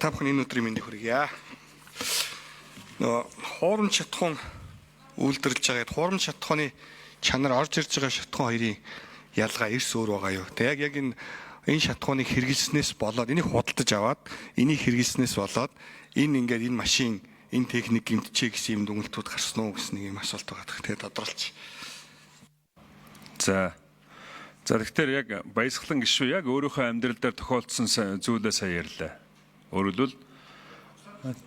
Та бүхэн энэ өдрийн мэндийг хүргье. Хуурамч шатхуун үйлдвэрлэж байгаа хуурамч шатхууны чанар орж ирж байгаа шатхуун хоёрын ялгаа эрс өөр байгаа юу? Тэг яг энэ шатхууныг хэрэглэснээс болоод энийг худалдаж аваад энийг хэрэглэснээс болоод ингээд энэ машин энэ техник гэмтчээ гэсэн юм дүгнэлтүүд гарсан уу гэсэн нэг юм асуулт байгаа. Тэгээ тодорхойлж. За тэгэхээр яг баясгалан гишүү яг өөрийнхөө амьдрал дээр тохиолдсон зүйлээ сая ярьлаа. Өөрөлдвөл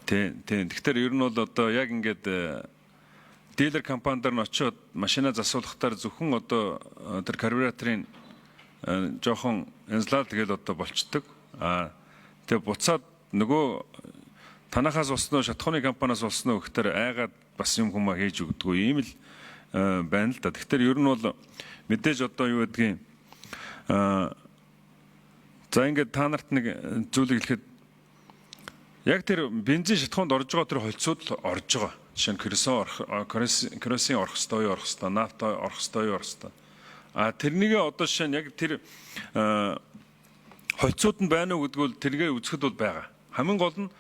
тэгэхээр ер нь бол одоо яг ингээд дилер компанидэр нь очиод машина засуулахтаар зөвхөн одоо тэр карбюраторын жоохон инзлал тэгэл одоо болчдөг. Тэгээ буцаад нөгөө танахаас болсноо шатхууны компаниас болсноо гэхээр айгаад бас юм хүмүүс хийж өгдөггүй ийм л байна л да. Тэгэхээр ер нь бол мэдээж одоо юу гэдгийг за ингээд та нарт нэг зүйлийг хэлэхэд яг тэр бензин шатхуунд орж байгаа тэр холцууд л орж байгаа. Жишээ нь керосин орох ёстой, нафта орох ёстой. Тэрнийг одоо жишээ нь яг тэр холцууд нь байна уу гэдгүүл тэргээ үзэхэд бол байгаа. Хамгийн гол нь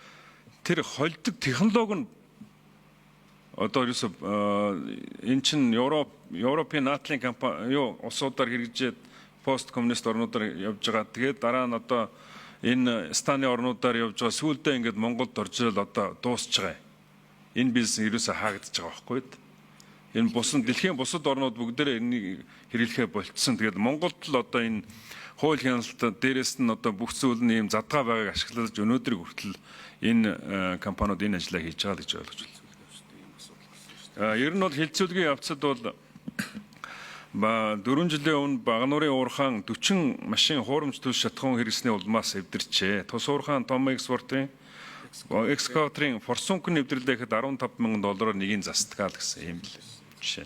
тэр холдог технологи нь одоо ерөөсө эн чин Европын наатлын компани улсуудаар хэрэгжээд пост коммунист орнуудаар явж байгаа. Тэгээд дараа нь одоо энэ станы орнуудаар явж байгаа сүүлдээ ингээд Монголд орж ирэл одоо дуусч байгаа. Энэ бизнес ерөөсөө хаагдж байгаа байхгүй юу? Энэ дэлхийн бусад орнууд бүгдээрээ энийг хэрэглэхээ болцсон. Тэгээд Монголд л одоо энэ хууль хяналт дээрээс нь одоо бүх зүйл нь ийм задгаа байгааг ашиглаж өнөөдрийг хүртэл энэ компаниуд энэ ажлаа хийж байгаа гэж ойлгож байна. Ер нь бол хилцүүлгийн явцад бол 4 жилийн өмнө Багнуурын уурхаан 40 машин хуурамч төс шатхуун хэрэгсний улмаас эвдэрчээ. Тус уурхаан том экспортын экскаваторын форсункын нэвтрэлдээ ихэд $15,000 нэгийг застгаал гэсэн юм л жишээ.